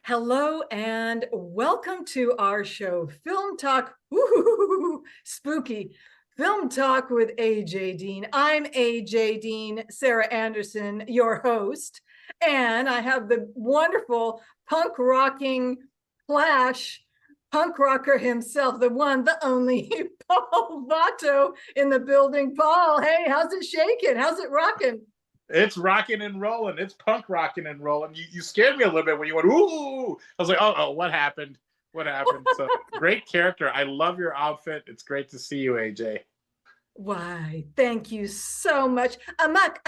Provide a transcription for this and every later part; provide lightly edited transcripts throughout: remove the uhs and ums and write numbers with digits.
Hello and welcome to our show, Film Talk. Woo, spooky. Film Talk with AJ Dean. I'm AJ Dean, Sarah Anderson, your host, and I have the wonderful punk rocking Clash punk rocker himself, the one, the only, Paul Vato in the building. Paul, hey, how's it shaking? How's it rocking? It's rocking and rolling. It's punk rocking and rolling. You scared me a little bit when you went, ooh. I was like, oh, what happened? What happened? So great character. I love your outfit. It's great to see you, AJ. Why, thank you so much. Amok.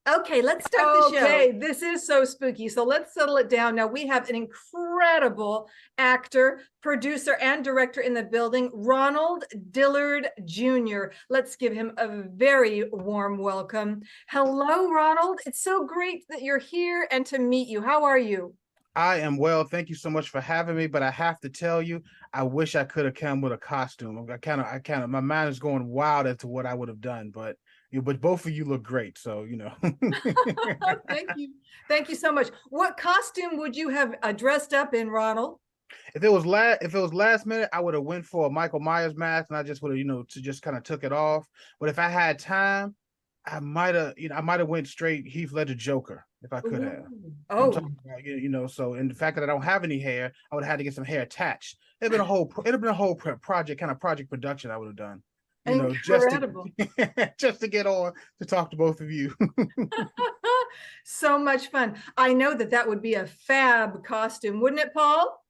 Okay, let's start the show. Okay, this is so spooky. So let's settle it down. Now, we have an incredible actor, producer, and director in the building, Ronald Dillard Jr. Let's give him a very warm welcome. Hello, Ronald. It's so great that you're here and to meet you. How are you? I am well. Thank you so much for having me. But I have to tell you, I wish I could have come with a costume. My mind is going wild as to what I would have done. But both of you look great. So, Thank you so much. What costume would you have dressed up in, Ronald? If it was last minute, I would have went for a Michael Myers mask, and I just would have, just kind of took it off. But if I had time, I might have went straight Heath Ledger Joker if I could have. Oh, about, so and the fact that I don't have any hair, I would have had to get some hair attached. It'd been a whole project production I would have done. Incredible. Just to get on to talk to both of you. So much fun. I know that would be a fab costume, wouldn't it, Paul?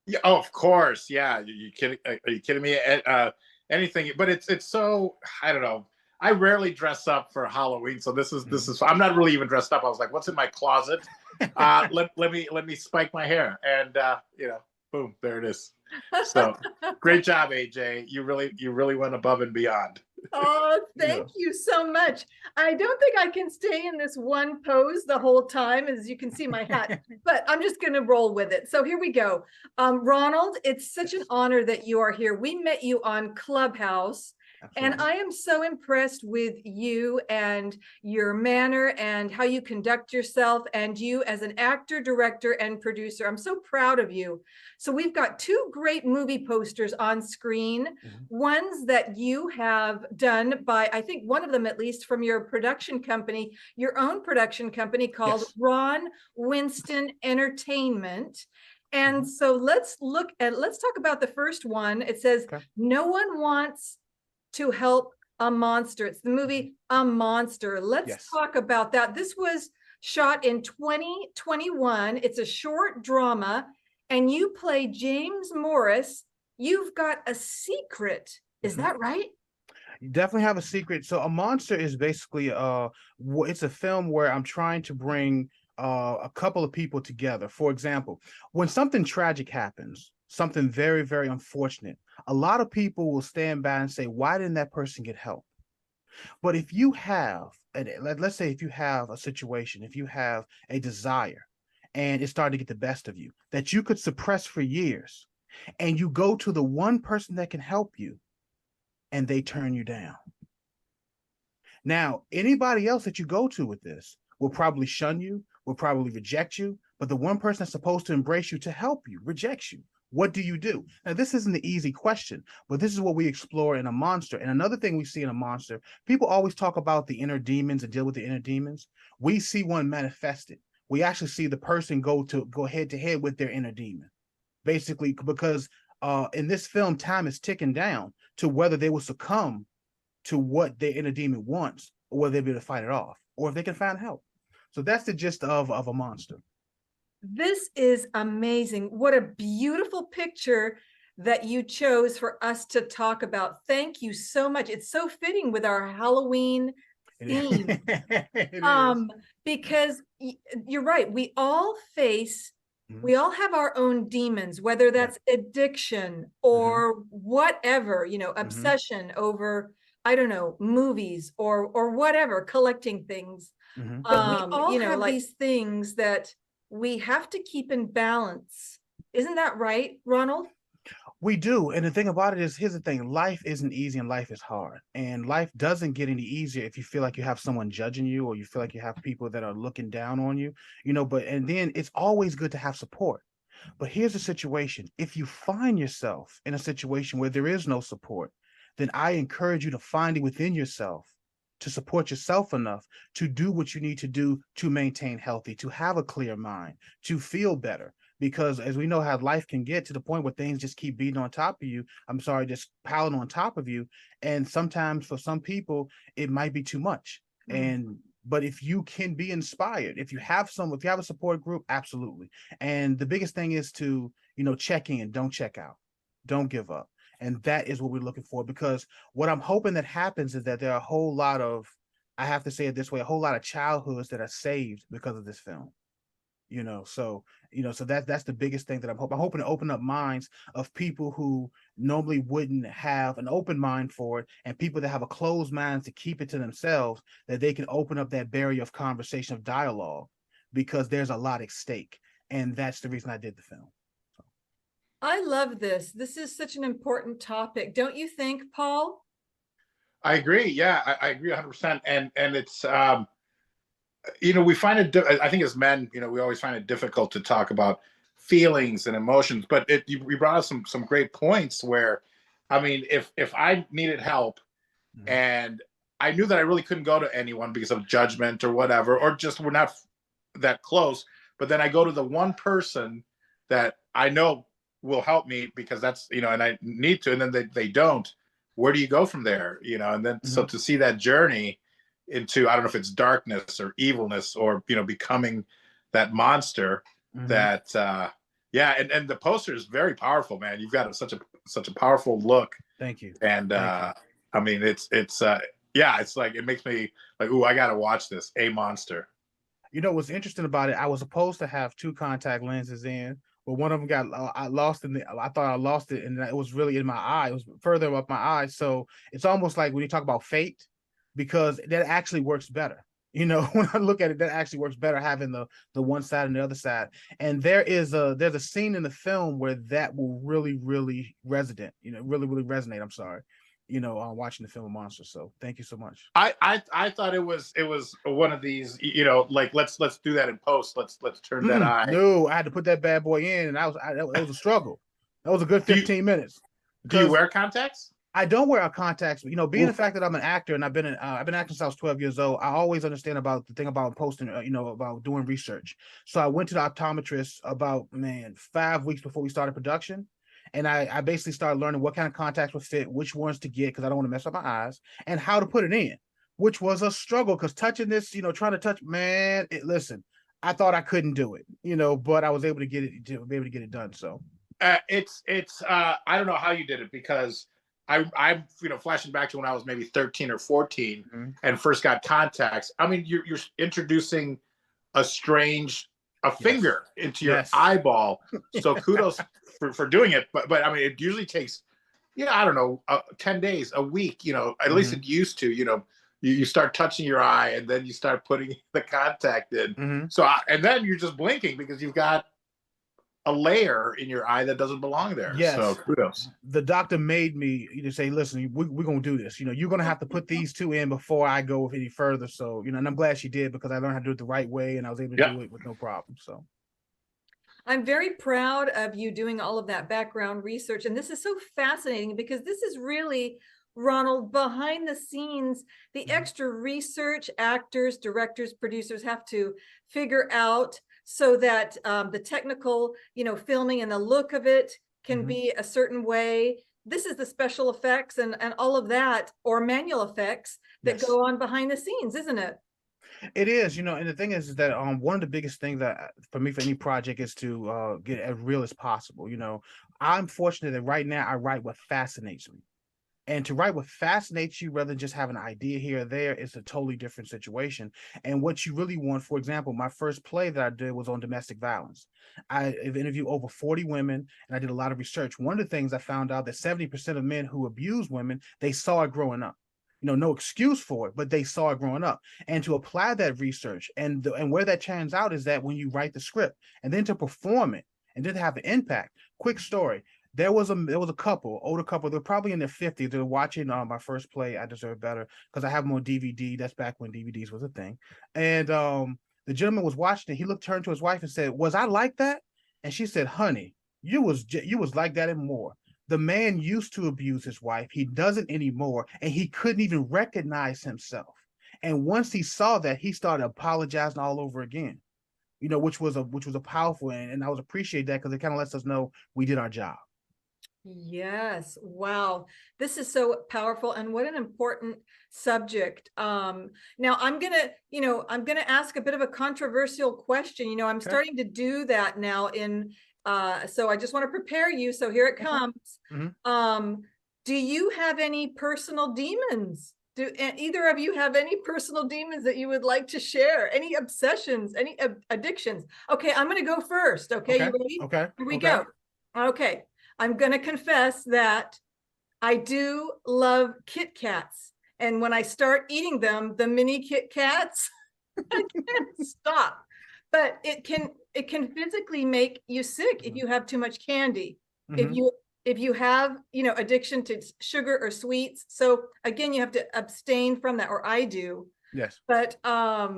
Yeah, oh, of course. Yeah, are you kidding me? Anything, but it's so, I don't know. I rarely dress up for Halloween, so this is. I'm not really even dressed up. I was like, what's in my closet? Let me spike my hair, and boom, there it is. So great job, AJ. You really went above and beyond. Oh, thank you so much. I don't think I can stay in this one pose the whole time, as you can see my hat, but I'm just going to roll with it. So here we go. Ronald, it's such an honor that you are here. We met you on Clubhouse. Absolutely. And I am so impressed with you and your manner and how you conduct yourself, and you as an actor, director, and producer. I'm so proud of you. So we've got two great movie posters on screen, ones that you have done by, I think one of them at least, from your production company, your own production company called Ron Winston Entertainment. And so let's talk about the first one. It says, No one wants to help a monster. It's the movie A Monster. Let's talk about that. This was shot in 2021. It's a short drama, and you play James Morris. You've got a secret. Is that right? You definitely have a secret. So A Monster is basically it's a film where I'm trying to bring a couple of people together. For example, when something tragic happens, something very, very unfortunate, a lot of people will stand by and say, why didn't that person get help? But if you have, let's say if you have a situation, if you have a desire and it's starting to get the best of you that you could suppress for years, and you go to the one person that can help you and they turn you down. Now, anybody else that you go to with this will probably shun you, will probably reject you, but the one person that's supposed to embrace you to help you rejects you. What do you do? Now, this isn't the easy question, but this is what we explore in A Monster. And another thing we see in A Monster, people always talk about the inner demons and deal with the inner demons. We see one manifested. We actually see the person go head to head with their inner demon, basically, because in this film, time is ticking down to whether they will succumb to what their inner demon wants, or whether they'll be able to fight it off, or if they can find help. So that's the gist of A Monster. This is amazing. What a beautiful picture that you chose for us to talk about. Thank you so much. It's so fitting with our Halloween theme. Because you're right. We all face we all have our own demons, whether that's addiction or whatever, obsession over, I don't know, movies or whatever, collecting things. But we all have like these things that we have to keep in balance. Isn't that right, Ronald? We do. And the thing about it is, here's the thing, life isn't easy and life is hard. And life doesn't get any easier if you feel like you have someone judging you, or you feel like you have people that are looking down on you, and then it's always good to have support. But here's the situation. If you find yourself in a situation where there is no support, then I encourage you to find it within yourself to support yourself enough to do what you need to do to maintain healthy, to have a clear mind, to feel better. Because as we know how life can get to the point where things just keep beating on top of you, just piling on top of you. And sometimes for some people, it might be too much. But if you can be inspired, if you have a support group, absolutely. And the biggest thing is to, check in, don't check out, don't give up. And that is what we're looking for, because what I'm hoping that happens is that there are a whole lot of, I have to say it this way, a whole lot of childhoods that are saved because of this film. So that's the biggest thing that I'm hoping to open up minds of people who normally wouldn't have an open mind for it, and people that have a closed mind to keep it to themselves, that they can open up that barrier of conversation, of dialogue, because there's a lot at stake. And that's the reason I did the film. I love this. This is such an important topic. Don't you think, Paul? I agree. Yeah, I agree 100%. And it's, we find it, I think as men, we always find it difficult to talk about feelings and emotions, but we brought up some great points where, if I needed help and I knew that I really couldn't go to anyone because of judgment or whatever, or just we're not that close, but then I go to the one person that I know will help me because that's, and I need to, and then they don't, where do you go from there? And then, so to see that journey into, I don't know if it's darkness or evilness or, becoming that monster that, and the poster is very powerful, man. You've got such a powerful look. Thank you. And, it's like, it makes me like, ooh, I got to watch this, A Monster. What's interesting about it, I was supposed to have 2 contact lenses in, but one of them got I lost I thought I lost it, and it was really in my eye. It was further up my eye. So it's almost like when you talk about fate, because that actually works better. When I look at it, that actually works better, having the one side and the other side. And there's a scene in the film where that will really, really resonate. Really, really resonate. I'm sorry. Watching the film Monster. So thank you so much. I thought it was one of these, like let's do that in post. Let's turn that eye. No, I had to put that bad boy in, and it was a struggle. That was a good 15 minutes. Do you wear contacts? I don't wear contacts, but being the fact that I'm an actor and I've been acting since I was 12 years old, I always understand about the thing about posting, about doing research. So I went to the optometrist about 5 weeks before we started production. And I basically started learning what kind of contacts would fit, which ones to get, because I don't want to mess up my eyes, and how to put it in, which was a struggle, because touching this, trying to touch, listen, I thought I couldn't do it, but I was able to get it done. So it's I don't know how you did it, because I'm flashing back to when I was maybe 13 or 14 and first got contacts. You're introducing a finger into your eyeball. So kudos for doing it. But it usually takes, I don't know, 10 days, a week, at least it used to, you start touching your eye and then you start putting the contact in. So, and then you're just blinking because you've got a layer in your eye that doesn't belong there. Yes. So kudos. The doctor made me say, listen, we're going to do this. You're going to have to put these 2 in before I go any further. So, and I'm glad she did, because I learned how to do it the right way, and I was able to do it with no problem. So I'm very proud of you doing all of that background research. And this is so fascinating, because this is really, Ronald, behind the scenes, the extra research actors, directors, producers have to figure out, so that the technical, filming and the look of it can be a certain way. This is the special effects and all of that, or manual effects that go on behind the scenes, isn't it? It is, and the thing is that one of the biggest things that for me for any project is to get as real as possible. I'm fortunate that right now I write what fascinates me. And to write what fascinates you rather than just have an idea here or there is a totally different situation. And what you really want, for example, my first play that I did was on domestic violence. I interviewed over 40 women and I did a lot of research. One of the things I found out that 70% of men who abuse women, they saw it growing up. No excuse for it, but they saw it growing up. And to apply that research and where that turns out is that when you write the script and then to perform it and then to have an impact. Quick story. There was a couple, older couple, they're probably in their 50s. They're watching my first play, I Deserve Better, because I have them on DVD. That's back when DVDs was a thing. And the gentleman was watching it. He turned to his wife and said, "Was I like that?" And she said, "Honey, you was like that and more." The man used to abuse his wife. He doesn't anymore, and he couldn't even recognize himself. And once he saw that, he started apologizing all over again. Which was a powerful, and I was appreciate that because it kind of lets us know we did our job. Yes. Wow. This is so powerful. And what an important subject. Now I'm going to ask a bit of a controversial question. I'm starting to do that now so I just want to prepare you. So here it comes. Mm-hmm. Do you have any personal demons? Do either of you have any personal demons that you would like to share? Any obsessions, any addictions? Okay. I'm going to go first. Okay. You ready? Okay. Here we go. Okay. I'm going to confess that I do love Kit Kats. And when I start eating them, the mini Kit Kats, I can't stop. But it can physically make you sick if you have too much candy. Mm-hmm. If you have, addiction to sugar or sweets. So again, you have to abstain from that, or I do. Yes. But I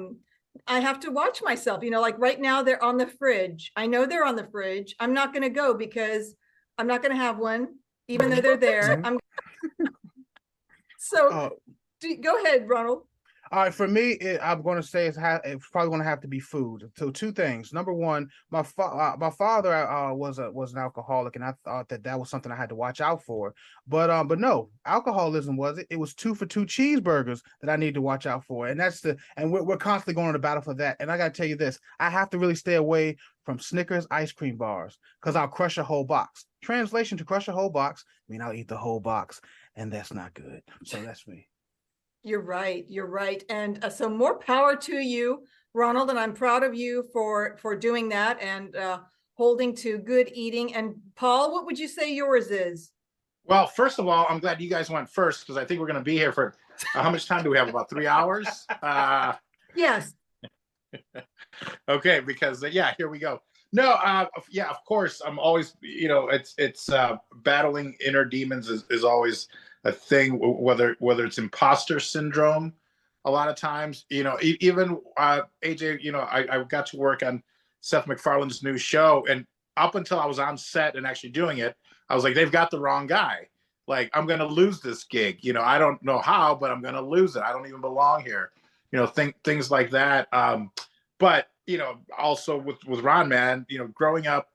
have to watch myself, like right now they're on the fridge. I know they're on the fridge. I'm not going to go because I'm not going to have one, even though they're there. Go ahead, Ronald. All right, for me, I'm going to say it's probably going to have to be food. So two things. Number one, my father was an alcoholic, and I thought that was something I had to watch out for. But no, alcoholism wasn't. It was 2 for 2 cheeseburgers that I need to watch out for, and we're constantly going on the battle for that. And I got to tell you this: I have to really stay away from Snickers ice cream bars because I'll crush a whole box. Translation to crush a whole box, I mean I'll eat the whole box, and that's not good. So that's me. You're right. And so more power to you, Ronald, and I'm proud of you for doing that and holding to good eating. And Paul, what would you say yours is? Well, first of all, I'm glad you guys went first because I think we're going to be here for how much time do we have? About 3 hours? Yes. Okay, because here we go. No, of course, I'm always, it's battling inner demons is always a thing, whether it's imposter syndrome, a lot of times, even AJ, I got to work on Seth MacFarlane's new show, and up until I was on set and actually doing it, I was like, they've got the wrong guy. Like, I'm going to lose this gig. I don't know how, but I'm going to lose it. I don't even belong here. Things like that. But, also with Ron, man, growing up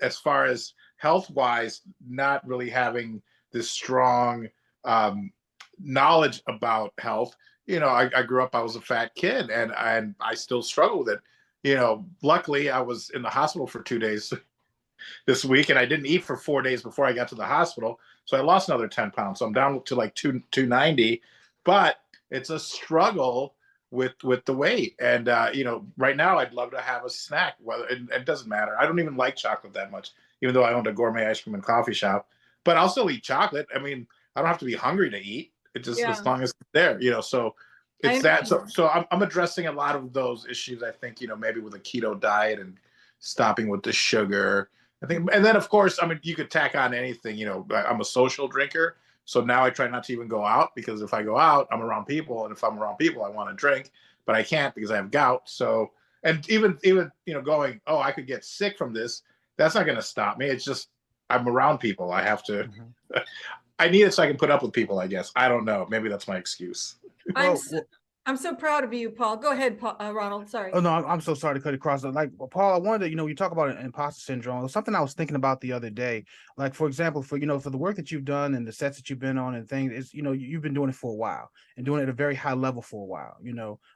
as far as health wise, not really having this strong knowledge about health. I grew up, I was a fat kid and I still struggle with it. Luckily I was in the hospital for 2 days this week and I didn't eat for 4 days before I got to the hospital. So I lost another 10 pounds. So I'm down to like 290, but it's a struggle with the weight. And, right now I'd love to have a snack, it doesn't matter. I don't even like chocolate that much, even though I owned a gourmet ice cream and coffee shop, but I'll still eat chocolate. I mean, I don't have to be hungry to eat. It just, as long as it's there, so it's that. So I'm addressing a lot of those issues, I think, maybe with a keto diet and stopping with the sugar, I think. And then of course, I mean, you could tack on anything, I'm a social drinker. So now I try not to even go out because if I go out, I'm around people. And if I'm around people, I want to drink, but I can't because I have gout. So, and even, going, oh, I could get sick from this. That's not going to stop me. It's just, I'm around people. I have to, I need it so I can put up with people, I guess. I don't know. Maybe that's my excuse. I'm so proud of you, Paul. Go ahead, Paul, Ronald. Sorry. Oh, no, I'm so sorry to cut across. Like, Paul, I wanted to, you talk about imposter syndrome. It was something I was thinking about the other day. Like, for example, for the work that you've done and the sets that you've been on and things, is, you've been doing it for a while and doing it at a very high level for a while.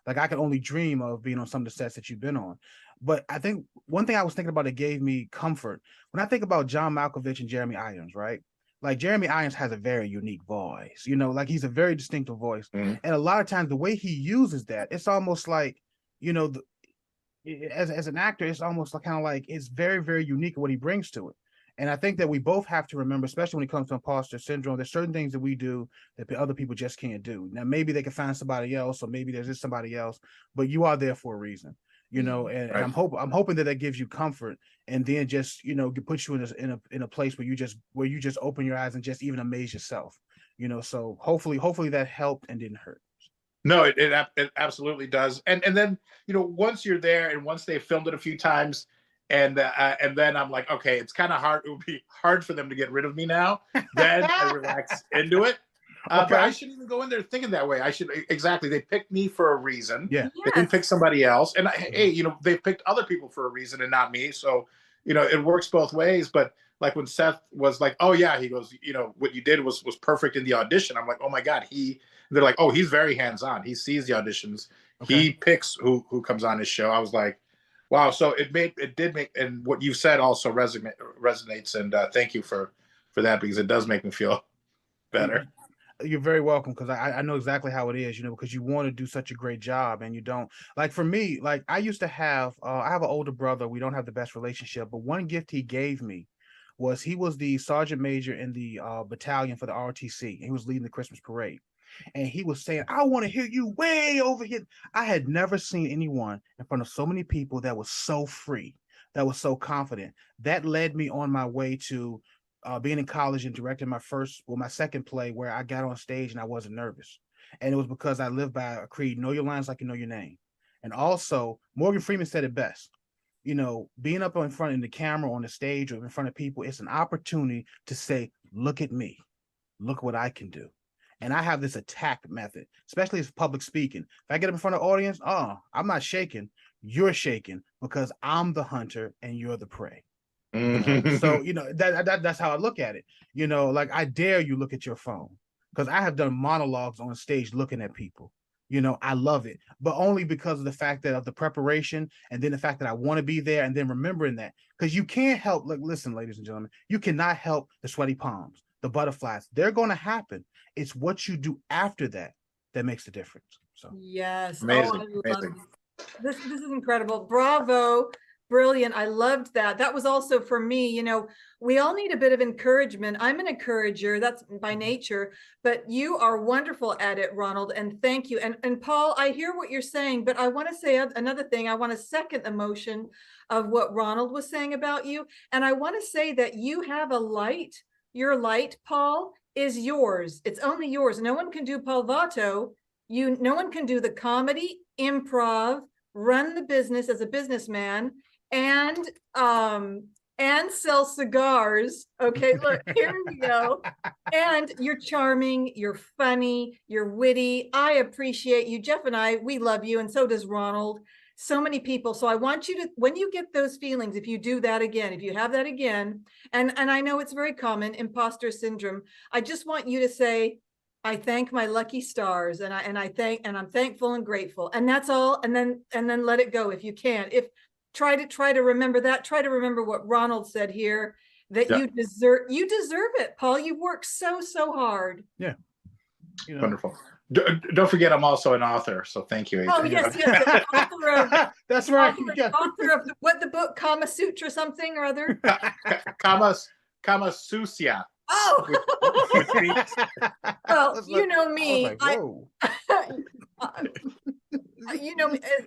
Like I can only dream of being on some of the sets that you've been on. But I think one thing I was thinking about that gave me comfort when I think about John Malkovich and Jeremy Irons, right? like Jeremy Irons has a very unique voice, like he's a very distinctive voice. Mhm. And a lot of times the way he uses that, it's almost like, as an actor, it's almost like kind of like it's very, very unique what he brings to it. And I think that we both have to remember, especially when it comes to imposter syndrome, there's certain things that we do that other people just can't do. Now, maybe they can find somebody else, or maybe there's just somebody else, but you are there for a reason, and I'm hoping that gives you comfort, and then just, puts you in a place where you just open your eyes and just even amaze yourself, so hopefully that helped and didn't hurt. No, it absolutely does. And then, once you're there and once they filmed it a few times, and then I'm like, okay, it's kind of hard. It would be hard for them to get rid of me now. Then I relax into it. But I shouldn't even go in there thinking that way. Exactly. They picked me for a reason. Yeah. They didn't pick somebody else. And hey, they picked other people for a reason and not me. So, it works both ways. But like when Seth was like, oh yeah, he goes, what you did was perfect in the audition. I'm like, oh my God, they're like, oh, he's very hands-on. He sees the auditions. Okay. He picks who comes on his show. I was like, wow. So it did make, and what you said also resonates. And thank you for that, because it does make me feel better. You're very welcome, because I know exactly how it is, because you want to do such a great job and you don't. Like for me, like I used to have, I have an older brother. We don't have the best relationship, but one gift he gave me was he was the sergeant major in the battalion for the ROTC. He was leading the Christmas parade. And he was saying, I want to hear you way over here. I had never seen anyone in front of so many people that was so free, that was so confident. That led me on my way to being in college and directing my second play, where I got on stage and I wasn't nervous. And it was because I lived by a creed: know your lines like you know your name. And also, Morgan Freeman said it best. Being up in front of the camera, on the stage, or in front of people, it's an opportunity to say, look at me, look what I can do. And I have this attack method, especially as public speaking. If I get up in front of an audience, I'm not shaking. You're shaking, because I'm the hunter and you're the prey. So, that's how I look at it. Like I dare you look at your phone, because I have done monologues on stage looking at people. I love it, but only because of the fact that of the preparation, and then the fact that I want to be there, and then remembering that, because you can't help, like, listen, ladies and gentlemen, you cannot help the sweaty palms, the butterflies. They're going to happen. It's what you do after that makes the difference. So yes. Amazing. I love this is incredible. Bravo. Brilliant. I loved that. That was also for me, we all need a bit of encouragement. I'm an encourager, that's by nature, but you are wonderful at it, Ronald, and thank you. And Paul, I hear what you're saying, but I want to say another thing. I want to second the motion of what Ronald was saying about you. And I want to say that you have a light. Your light, Paul, is yours. It's only yours. No one can do Paul Vato. No one can do the comedy, improv, run the business as a businessman, and sell cigars. Okay, look, here we go. And you're charming, you're funny, you're witty. I appreciate you. Jeff and I, we love you, and so does Ronald. So many people. So I want you to, when you get those feelings, if you do that again, if you have that again, and I know it's very common, imposter syndrome, I just want you to say, I thank my lucky stars, and I'm thankful and grateful, and that's all. And then let it go if you can. If try to remember that. Try to remember what Ronald said here, that you deserve it, Paul. You work so hard. Yeah. Wonderful. Don't forget, I'm also an author, so thank you. Oh, yes. Author of, that's right. Author of the book, Kama Sutra something or other. Kama Susia. Oh, which means, well, you know me.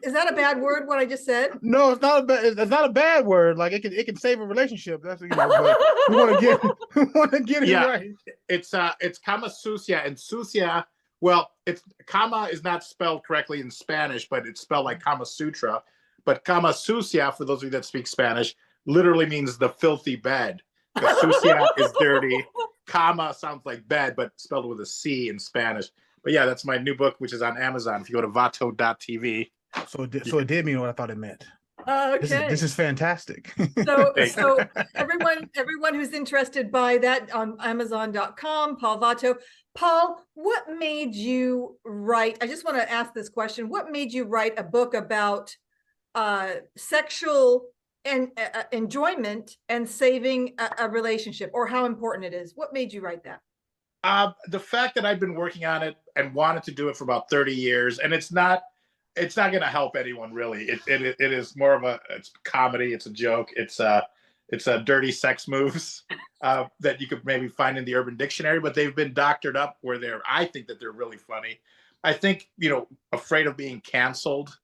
Is that a bad word? What I just said? No, it's not a bad. It's not a bad word. Like it can save a relationship. That's but we want to get it right. It's Kama Susia, and Susia. Well, it's Kama is not spelled correctly in Spanish, but it's spelled like Kama Sutra. But Kama Susia, for those of you that speak Spanish, literally means the filthy bed. Sucia is dirty. Kama sounds like bed, but spelled with a C in Spanish. But yeah, that's my new book, which is on Amazon. If you go to vato.tv. So it did mean what I thought it meant. Okay. This is fantastic. So everyone who's interested, buy that on Amazon.com, Paul Vato. Paul, what made you write? I just want to ask this question. What made you write a book about sexual enjoyment and saving a relationship, or how important it is? What made you write that? The fact that I've been working on it and wanted to do it for about 30 years, and it's not going to help anyone really. It is more of it's comedy. It's a joke. It's a dirty sex moves that you could maybe find in the Urban Dictionary, but they've been doctored up where I think that they're really funny. I think, afraid of being canceled,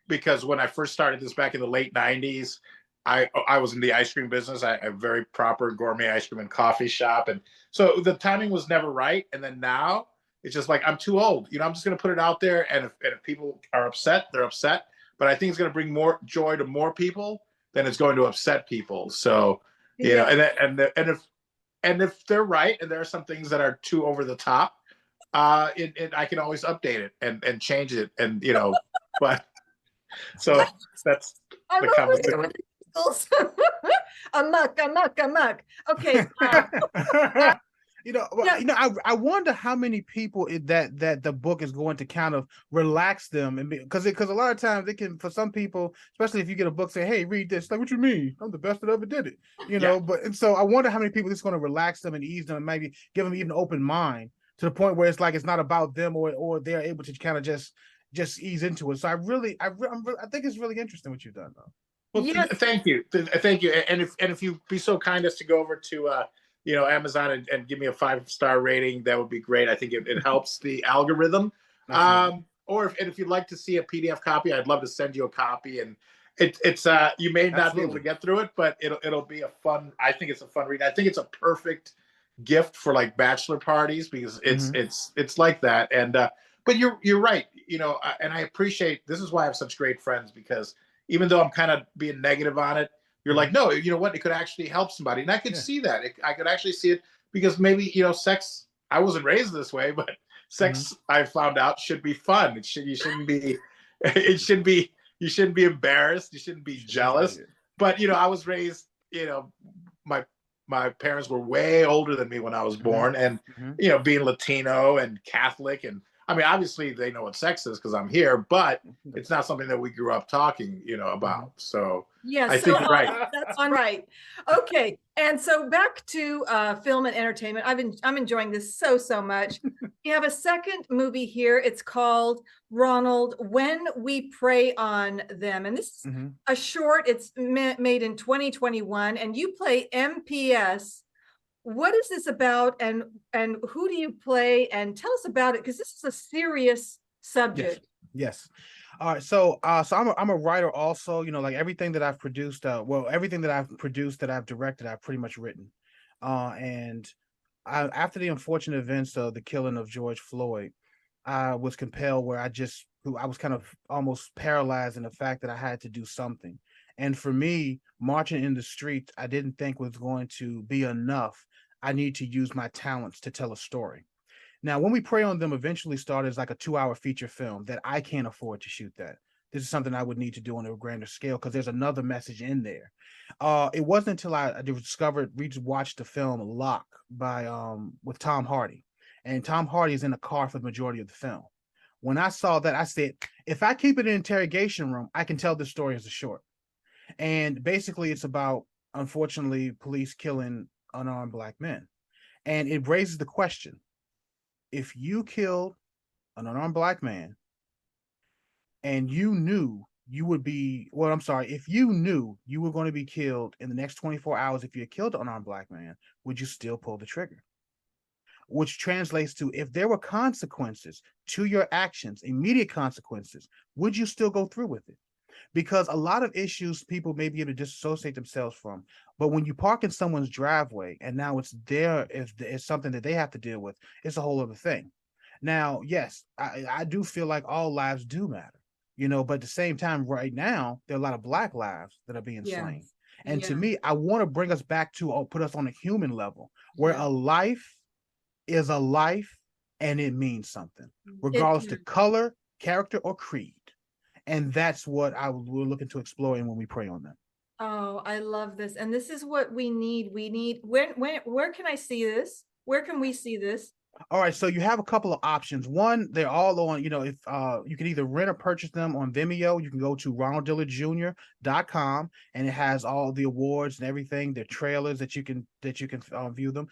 because when I first started this back in the late 90s, I was in the ice cream business. I a very proper gourmet ice cream and coffee shop. And so the timing was never right. And then now it's just like, I'm too old. I'm just going to put it out there. And if people are upset, they're upset. But I think it's going to bring more joy to more people than it's going to upset people. So, and if they're right, and there are some things that are too over the top, I can always update it and change it. And, but so that's the conversation. Amok. Okay. I wonder how many people that the book is going to kind of relax them, and because a lot of times it can, for some people, especially if you get a book say, "Hey, read this," like, what you mean? I'm the best that ever did it, But and so I wonder how many people it's going to relax them and ease them, and maybe give them even an open mind to the point where it's like it's not about them, or they're able to kind of just ease into it. So I think it's really interesting what you've done, though. Well, yes. Thank you. And if you be so kind as to go over to Amazon and give me a 5-star rating, that would be great. I think it helps the algorithm. Or if you'd like to see a PDF copy, I'd love to send you a copy. And it's you may not be able to get through it, but it'll be I think it's a fun read. I think it's a perfect gift for like bachelor parties, because it's like that. And but you're right. And I appreciate, this is why I have such great friends, because even though I'm kind of being negative on it, you're like, no, you know what? It could actually help somebody. And I could see that. I could actually see it, because maybe, sex, I wasn't raised this way, but sex, I found out, should be fun. You shouldn't be embarrassed. You shouldn't be jealous. But, I was raised, my parents were way older than me when I was born, and, being Latino and Catholic, and I mean, obviously they know what sex is because I'm here, but it's not something that we grew up talking, about. So yes, I think you're right. That's right. Okay, and so back to film and entertainment. I'm enjoying this so much. We have a second movie here. It's called Ronald, When We Prey on Them, and this is a short. It's made in 2021, and you play MPS. What is this about, and who do you play? And tell us about it, because this is a serious subject. Yes. All right. So I'm a writer also. Like everything that I've produced, everything that I've produced, that I've directed, I've pretty much written. And after the unfortunate events of the killing of George Floyd, I was compelled, where I was kind of almost paralyzed in the fact that I had to do something. And for me, marching in the streets, I didn't think was going to be enough. I need to use my talents to tell a story. Now, When We Prey on Them eventually started as like a 2-hour feature film that I can't afford to shoot that. This is something I would need to do on a grander scale, because there's another message in there. It wasn't until I rewatched the film Lock with Tom Hardy. And Tom Hardy is in a car for the majority of the film. When I saw that, I said, if I keep it in an interrogation room, I can tell this story as a short. And basically, it's about, unfortunately, police killing unarmed Black men. And it raises the question, if you killed an unarmed Black man and you knew if you knew you were going to be killed in the next 24 hours, if you had killed an unarmed Black man, would you still pull the trigger? Which translates to, if there were consequences to your actions, immediate consequences, would you still go through with it? Because a lot of issues people may be able to disassociate themselves from, but when you park in someone's driveway and now it's something that they have to deal with, it's a whole other thing. Now, yes, I do feel like all lives do matter, but at the same time, right now, there are a lot of Black lives that are being slain. And to me, I want to bring us back to, put us on a human level, where a life is a life and it means something, regardless to color, character, or creed. And that's what we're looking to explore in When We Prey on Them. Oh, I love this. And this is what we need. Where can I see this? Where can we see this? All right, so you have a couple of options. One, they're all on, if you can either rent or purchase them on Vimeo. You can go to ronalddillardjr.com, and it has all the awards and everything, the trailers that you can view them.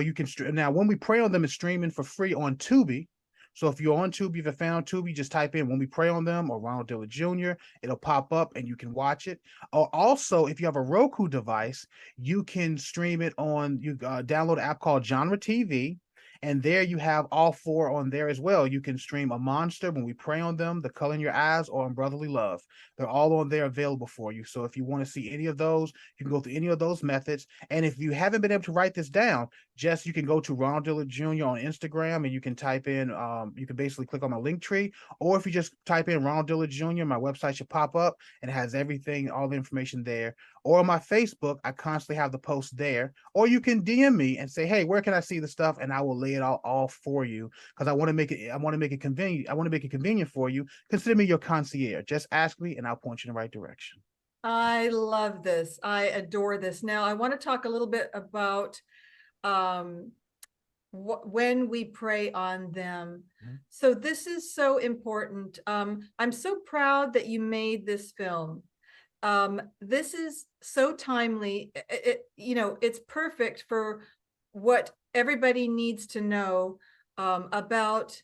You can now when we pray on them, it's streaming for free on Tubi. So if you're on Tubi, if you found Tubi, just type in "When We Pray on Them" or Ronald Dillard Jr. It'll pop up and you can watch it. Also, if you have a Roku device, you can stream it on. You download an app called Genre TV. And there you have all four on there as well. You can stream A Monster, When We Pray on Them, The Color in Your Eyes, or On Brotherly Love. They're all on there available for you. So if you want to see any of those, you can go through any of those methods. And if you haven't been able to write this down, you can go to Ronald Dillard Jr. on Instagram, and you can type in, you can basically click on my link tree. Or if you just type in Ronald Dillard Jr., my website should pop up and it has everything, all the information there. Or on my Facebook, I constantly have the post there. Or you can DM me and say, "Hey, where can I see the stuff?" And I will lay it all for you, because I want to make it convenient. I want to make it convenient for you. Consider me your concierge. Just ask me and I'll point you in the right direction. I love this. I adore this. Now I want to talk a little bit about when we pray on them. So this is so important. I'm so proud that you made this film. This is so timely. It's perfect for what everybody needs to know about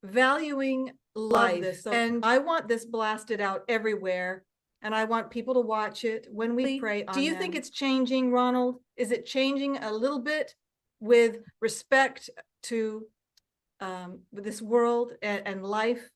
valuing life. And I want this blasted out everywhere, and I want people to watch it when we pray on them. Do you think it's changing, Ronald? Is it changing a little bit with respect to this world and life?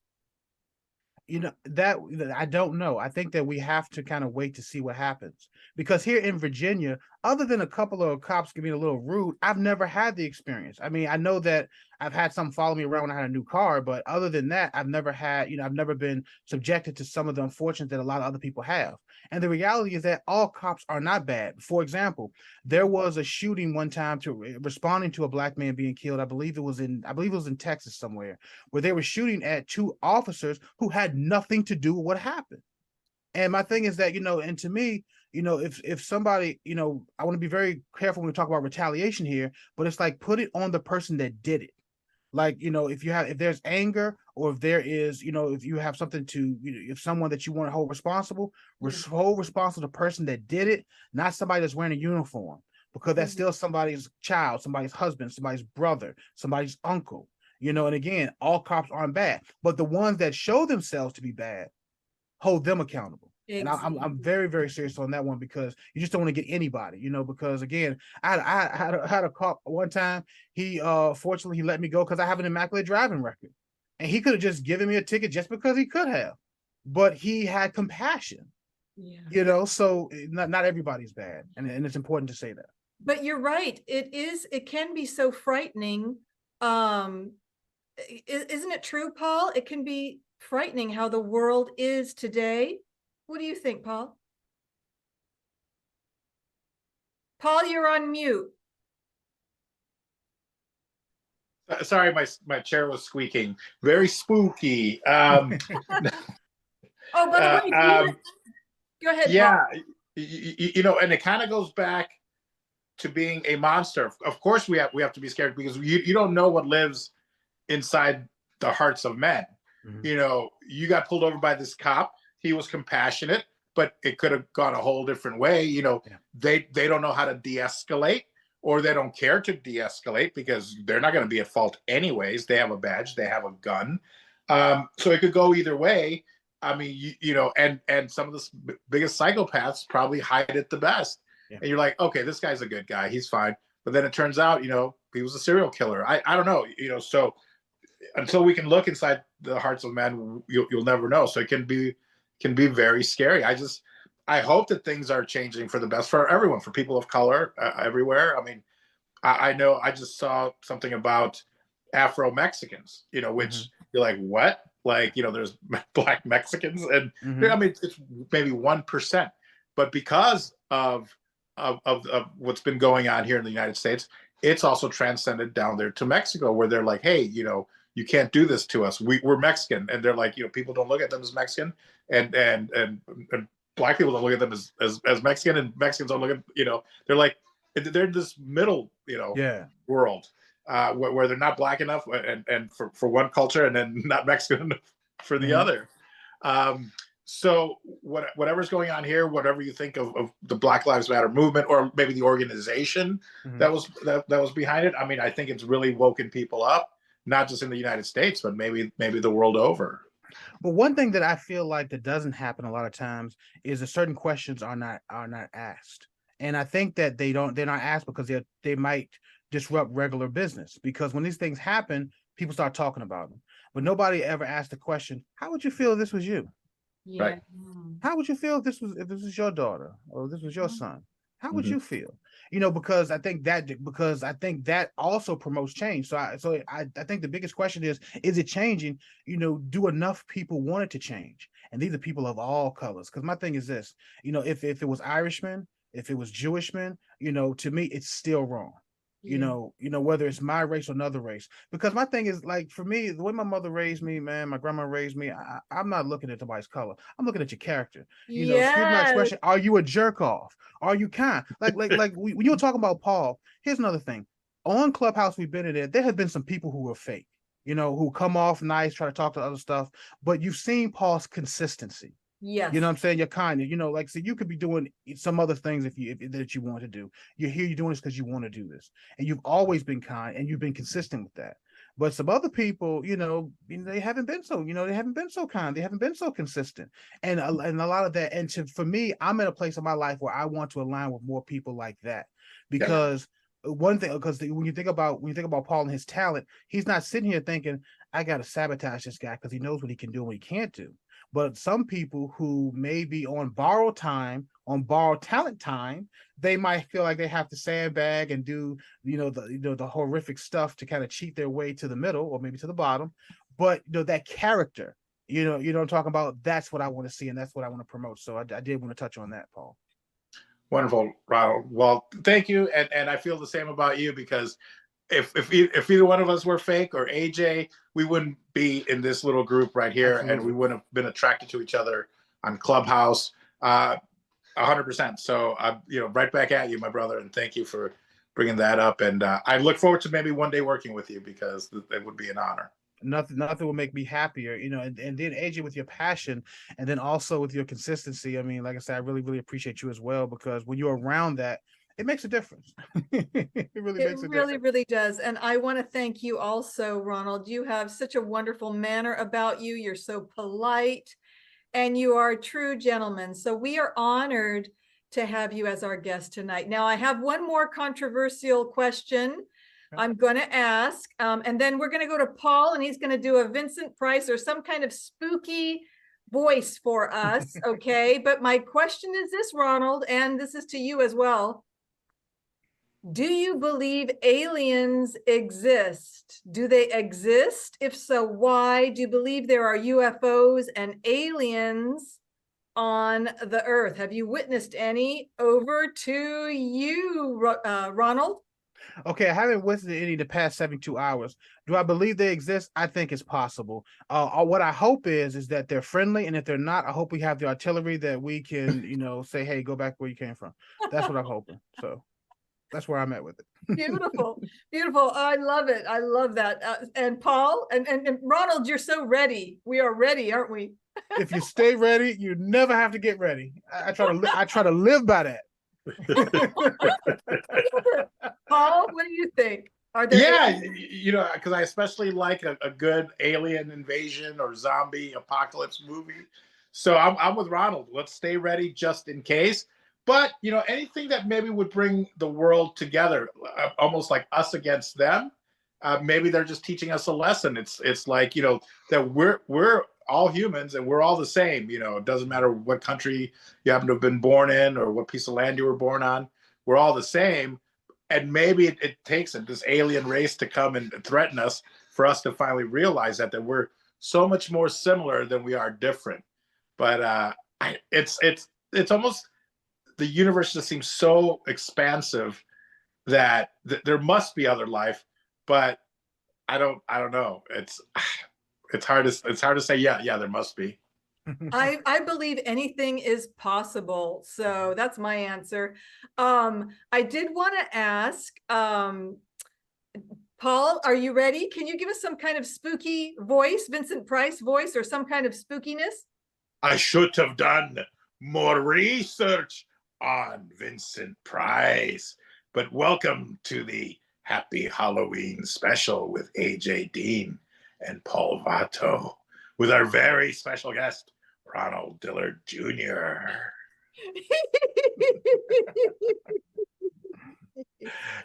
That I don't know. I think that we have to kind of wait to see what happens, because here in Virginia, other than a couple of cops being a little rude, I've never had the experience. I mean, I know that I've had some follow me around when I had a new car, but other than that, I've never had, I've never been subjected to some of the unfortunate that a lot of other people have. And the reality is that all cops are not bad. For example, there was a shooting one time responding to a black man being killed. I believe it was in Texas somewhere, where they were shooting at two officers who had nothing to do with what happened. And my thing is that, and to me, if somebody, I want to be very careful when we talk about retaliation here, but it's like, put it on the person that did it. Like, if there's anger, or if there is, if you have something to, if someone that you want to hold responsible, hold responsible the person that did it, not somebody that's wearing a uniform, because that's still somebody's child, somebody's husband, somebody's brother, somebody's uncle, and again, all cops aren't bad, but the ones that show themselves to be bad, hold them accountable. Exactly. And I'm very, very serious on that one, because you just don't want to get anybody, because again, I had a cop one time. He fortunately he let me go because I have an immaculate driving record, and he could have just given me a ticket just because he could have, but he had compassion. Yeah. So not everybody's bad, and it's important to say that. But you're right. It can be so frightening. Isn't it true, Paul? It can be frightening how the world is today. What do you think, Paul? Paul, you're on mute. Sorry, my chair was squeaking. Very spooky. Oh, by the way, go ahead. Yeah, Paul. And it kind of goes back to being a monster. Of course, we have to be scared, because you don't know what lives inside the hearts of men. Mm-hmm. You got pulled over by this cop. He was compassionate, but it could have gone a whole different way. Yeah. They don't know how to de-escalate, or they don't care to de-escalate, because they're not going to be at fault anyways. They have a badge, they have a gun. So it could go either way. I mean, and some of the biggest psychopaths probably hide it the best. Yeah. And you're like, okay, this guy's a good guy, he's fine. But then it turns out, he was a serial killer. I don't know, so until we can look inside the hearts of men, you'll never know. So it can be very scary. I hope that things are changing for the best for everyone, for people of color everywhere. I mean, I know I just saw something about Afro-Mexicans, which you're like, what? Like, there's Black Mexicans, and I mean, it's maybe 1%, but because of what's been going on here in the United States, it's also transcended down there to Mexico, where they're like, hey, you can't do this to us. We're Mexican, and they're like, people don't look at them as Mexican, and Black people don't look at them as Mexican, and Mexicans don't look at, they're like, they're this middle, world. where they're not black enough and for one culture and then not Mexican enough for the other. So whatever's going on here, whatever you think of the Black Lives Matter movement, or maybe the organization that was behind it, I mean, I think it's really woken people up, not just in the United States, but maybe the world over. But one thing that I feel like that doesn't happen a lot of times is that certain questions are not asked. And I think that they're not asked because they might disrupt regular business, because when these things happen, people start talking about them. But nobody ever asked the question, how would you feel if this was you? Yeah. Right. How would you feel if this was your daughter or this was your son? How would you feel? You know, because I think that also promotes change. So I think the biggest question is it changing? You know, do enough people want it to change? And these are people of all colors. Because my thing is this, you know, if it was Irishmen, if it was Jewishmen, you know, to me, it's still wrong. You know, whether it's my race or another race, because my thing is, like, for me, the way my mother raised me, man, my grandma raised me, I'm not looking at somebody's color. I'm looking at your character. You know, excuse my expression. Are you a jerk off? Are you kind? When you were talking about Paul, here's another thing. On Clubhouse, we've been in there. There have been some people who are fake, you know, who come off nice, try to talk to other stuff, but you've seen Paul's consistency. Yes. You know what I'm saying? You're kind of, you know, like, so you could be doing some other things that you want to do. You're here, you're doing this because you want to do this. And you've always been kind and you've been consistent with that. But some other people, they haven't been so, they haven't been so kind. They haven't been so consistent. And a lot of that. And for me, I'm in a place in my life where I want to align with more people like that. Because one thing, because when you think about Paul and his talent, he's not sitting here thinking, I got to sabotage this guy because he knows what he can do and what he can't do. But some people who may be on borrowed time, on borrowed talent time, they might feel like they have to sandbag and do, the horrific stuff to kind of cheat their way to the middle or maybe to the bottom. But that character, I'm talking about, that's what I want to see and that's what I want to promote. So I did want to touch on that, Paul. Wonderful, Ronald. Well, thank you, and I feel the same about you, because if either one of us were fake, or AJ, we wouldn't be in this little group right here. Absolutely. And we wouldn't have been attracted to each other on Clubhouse 100%. So right back at you, my brother, and thank you for bringing that up. And I look forward to maybe one day working with you, because it would be an honor. Nothing will make me happier, and then AJ, with your passion and then also with your consistency. I mean, like I said, I really, really appreciate you as well, because when you're around that, it makes a difference. It really makes a difference. Really does. And I want to thank you also, Ronald. You have such a wonderful manner about you. You're so polite and you are a true gentleman. So we are honored to have you as our guest tonight. Now, I have one more controversial question I'm going to ask, and then we're going to go to Paul, and he's going to do a Vincent Price or some kind of spooky voice for us. Okay. But my question is this, Ronald, and this is to you as well. Do you believe aliens exist? Do they exist? If so, why? Do you believe there are UFOs and aliens on the earth? Have you witnessed any? Over to you, Ronald. Okay, I haven't witnessed any the past 72 hours. Do I believe they exist? I think it's possible. What I hope is that they're friendly, and if they're not, I hope we have the artillery that we can, say, hey, go back where you came from. That's what I'm hoping. So that's where I'm at with it. Beautiful. I love it. I love that. And Paul and Ronald, you're so ready. We are ready, aren't we? If you stay ready, you never have to get ready. I try to live by that. Paul, what do you think? Are there? Yeah, because I especially like a good alien invasion or zombie apocalypse movie. So I'm with Ronald. Let's stay ready just in case. But anything that maybe would bring the world together, almost like us against them. Maybe they're just teaching us a lesson. It's like that we're all humans and we're all the same. It doesn't matter what country you happen to have been born in or what piece of land you were born on. We're all the same. And maybe it takes this alien race to come and threaten us for us to finally realize that we're so much more similar than we are different. But it's almost, the universe just seems so expansive that there must be other life, but I don't know. It's hard to say. Yeah, there must be. I believe anything is possible. So that's my answer. I did want to ask, Paul, are you ready? Can you give us some kind of spooky voice, Vincent Price voice, or some kind of spookiness? I should have done more research on Vincent Price. But welcome to the Happy Halloween special with AJ Dean and Paul Vato, with our very special guest, Ronald Dillard Jr.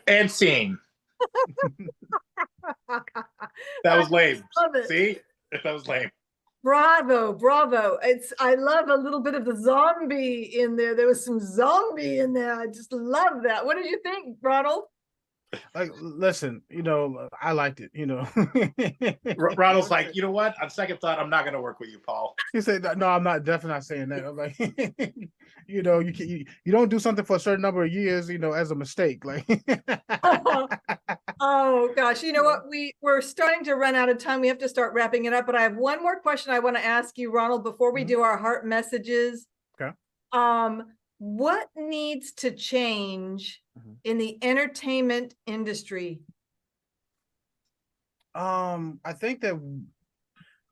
And scene. That was lame. See? That was lame. Bravo, bravo. I love a little bit of the zombie in there. There was some zombie in there. I just love that. What did you think, Ronald? Like, listen, I liked it, Ronald's like, you know what? On second thought, I'm not going to work with you, Paul. He said, no, I'm not, definitely not saying that. I'm like, you don't do something for a certain number of years, as a mistake. Like, oh gosh, you know what? We're starting to run out of time. We have to start wrapping it up, but I have one more question I want to ask you, Ronald, before we do our heart messages. Okay. What needs to change in the entertainment industry? I think that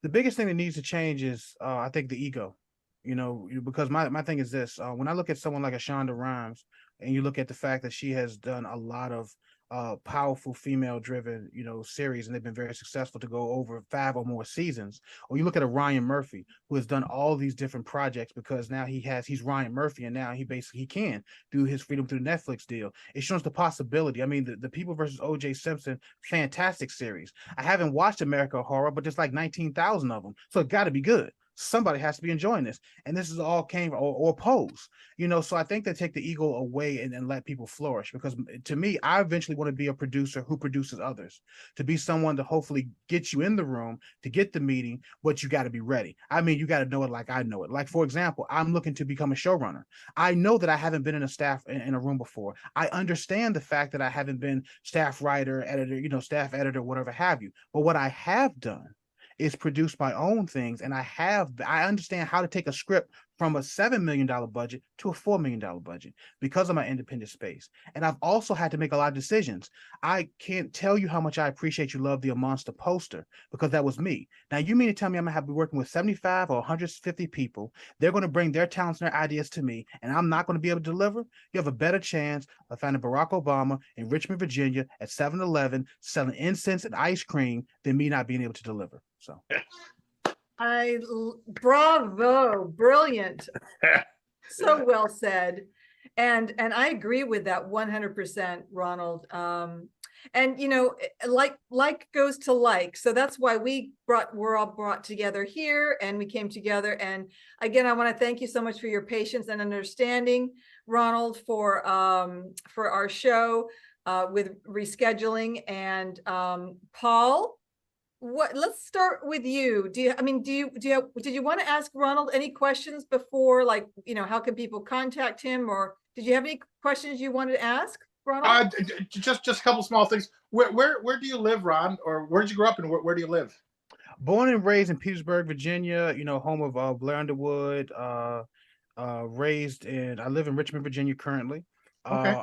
the biggest thing that needs to change is, I think, the ego, because my thing is this, when I look at someone like a Shonda Rhimes, and you look at the fact that she has done a lot of powerful female-driven, series, and they've been very successful to go over 5 or more seasons. Or you look at a Ryan Murphy, who has done all these different projects because now he's Ryan Murphy, and now he can do his freedom through the Netflix deal. It shows the possibility. I mean, the People versus O.J. Simpson, fantastic series. I haven't watched American Horror, but there's like 19,000 of them, so it got to be good. Somebody has to be enjoying this, and this is all came or Pose, so I think they take the ego away and let people flourish, because to me, I eventually want to be a producer who produces others, to be someone to hopefully get you in the room, to get the meeting, but you got to be ready. I mean, you got to know it like I know it. Like, for example, I'm looking to become a showrunner. I know that I haven't been in a room before. I understand the fact that I haven't been staff writer, editor, staff editor, whatever have you, but what I have done is produce my own things, and I understand how to take a script from a $7 million budget to a $4 million budget because of my independent space. And I've also had to make a lot of decisions. I can't tell you how much I appreciate you love the A Monster poster, because that was me. Now, you mean to tell me I'm gonna have to be working with 75 or 150 people? They're going to bring their talents and their ideas to me, and I'm not going to be able to deliver? You have a better chance of finding Barack Obama in Richmond, Virginia at 7-Eleven selling incense and ice cream than me not being able to deliver. So bravo, brilliant. So well said. And I agree with that 100%, Ronald. And like goes to like. So that's why we're all brought together here, and we came together. And again, I want to thank you so much for your patience and understanding, Ronald, for our show with rescheduling. And Paul, let's start with you. Did you want to ask Ronald any questions before, like, how can people contact him, or did you have any questions you wanted to ask, Ronald? Just a couple small things. Where do you live, Ron? Or where did you grow up, and where do you live? Born and raised in Petersburg, Virginia, home of Blair Underwood, raised I live in Richmond, Virginia currently. Okay.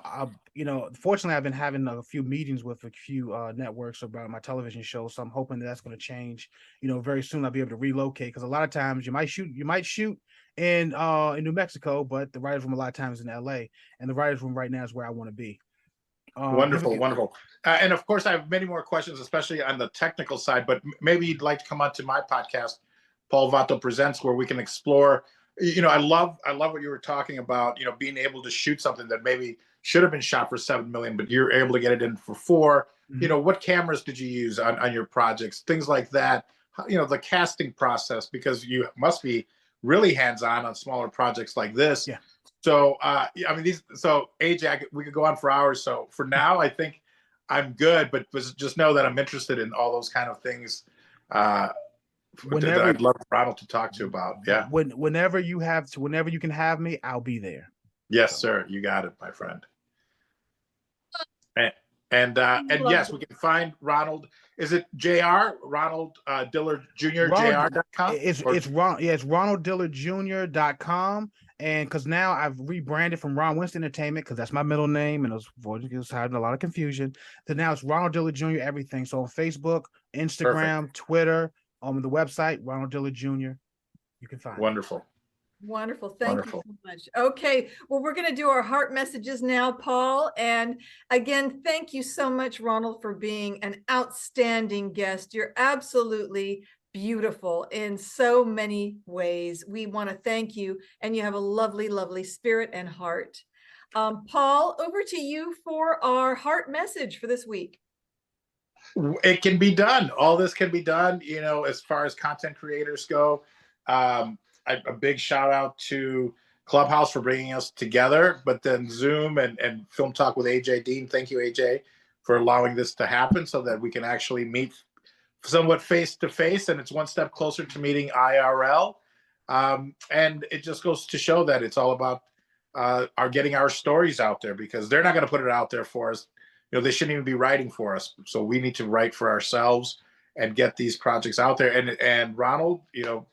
Fortunately, I've been having a few meetings with a few networks about my television show, so I'm hoping that's going to change. Very soon I'll be able to relocate, because a lot of times you might shoot in New Mexico, but the writers' room a lot of times is in LA, and the writers' room right now is where I want to be. Wonderful. And of course, I have many more questions, especially on the technical side, but maybe you'd like to come on to my podcast, Paul Vato Presents, where we can explore. I love what you were talking about, being able to shoot something that maybe should have been shot for 7 million, but you're able to get it in for 4. Mm-hmm. What cameras did you use on your projects? Things like that. The casting process, because you must be really hands-on on smaller projects like this. Yeah. So, AJ, we could go on for hours. So for now, I think I'm good, but just know that I'm interested in all those kind of things. I'd love Ronald to talk to you about. Yeah. Whenever you can have me, I'll be there. Yes, sir. You got it, my friend. And yes, we can find Ronald. Is it JR? Ronald Dillard Jr. JR.com? It's RonaldDillardJr.com. And because now I've rebranded from Ron Winston Entertainment, because that's my middle name, and it was having a lot of confusion. So now it's Ronald Dillard Jr. everything. So on Facebook, Instagram, Perfect. Twitter, on the website, Ronald Dillard Jr. You can find it. Wonderful. Wonderful. Thank you Wonderful. so much. Okay. Well, we're going to do our heart messages now, Paul. And again, thank you so much, Ronald, for being an outstanding guest. You're absolutely beautiful in so many ways. We want to thank you, and you have a lovely, lovely spirit and heart. Paul, over to you for our heart message for this week. It can be done. All this can be done, you know, as far as content creators go. A big shout out to Clubhouse for bringing us together, but then Zoom and Film Talk with AJ Dean. Thank you, AJ, for allowing this to happen so that we can actually meet somewhat face to face, and it's one step closer to meeting IRL. And it just goes to show that it's all about getting our stories out there, because they're not going to put it out there for us. You know, they shouldn't even be writing for us. So we need to write for ourselves and get these projects out there. And Ronald, you know,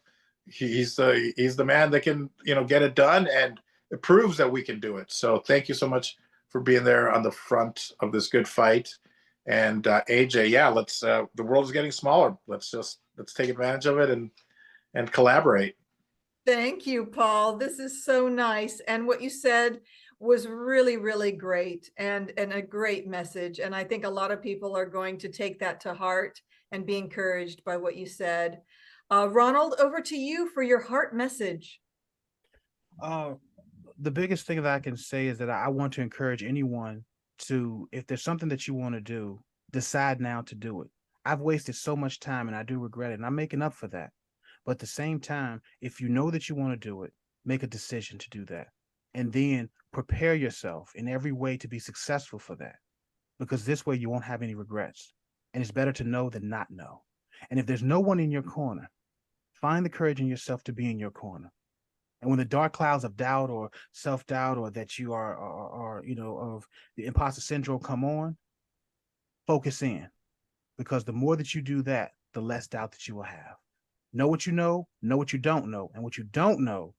he's the man that can, you know, get it done, and it proves that we can do it. So thank you so much for being there on the front of this good fight. And AJ, yeah, let's the world is getting smaller. Let's take advantage of it and collaborate. Thank you, Paul. This is so nice. And what you said was really, really great, and a great message. And I think a lot of people are going to take that to heart and be encouraged by what you said. Ronald, over to you for your heart message. The biggest thing that I can say is that I want to encourage anyone to, if there's something that you want to do, decide now to do it. I've wasted so much time, and I do regret it, and I'm making up for that. But at the same time, if you know that you want to do it, make a decision to do that. And then prepare yourself in every way to be successful for that. Because this way you won't have any regrets. And it's better to know than not know. And if there's no one in your corner, find the courage in yourself to be in your corner. And when the dark clouds of doubt or self-doubt, or that you are you know, of the imposter syndrome come on, focus in. Because the more that you do that, the less doubt that you will have. Know what you know what you don't know. And what you don't know,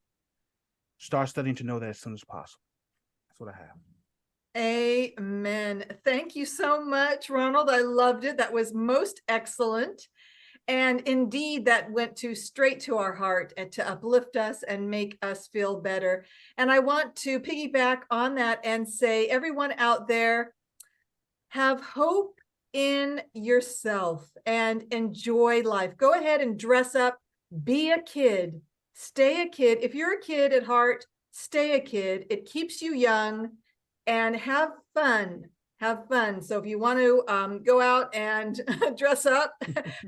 start studying to know that as soon as possible. That's what I have. Amen. Thank you so much, Ronald. I loved it. That was most excellent. And indeed, that went straight to our heart, and to uplift us and make us feel better. And I want to piggyback on that and say, everyone out there, have hope in yourself and enjoy life. Go ahead and dress up, be a kid, stay a kid. If you're a kid at heart, stay a kid. It keeps you young, and have fun. Have fun. So if you want to go out and dress up,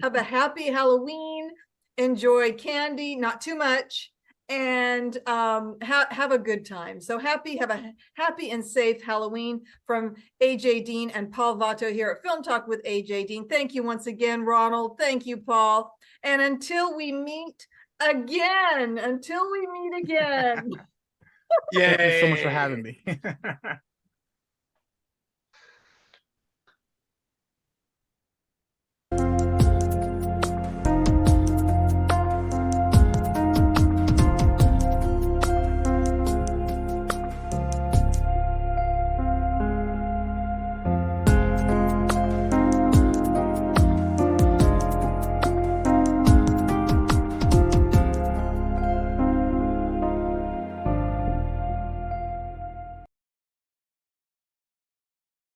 have a happy Halloween, enjoy candy, not too much, and have a good time. So have a happy and safe Halloween from AJ Dean and Paul Vato here at Film Talk with AJ Dean. Thank you once again, Ronald. Thank you, Paul. And until we meet again. Yay. Thank you so much for having me.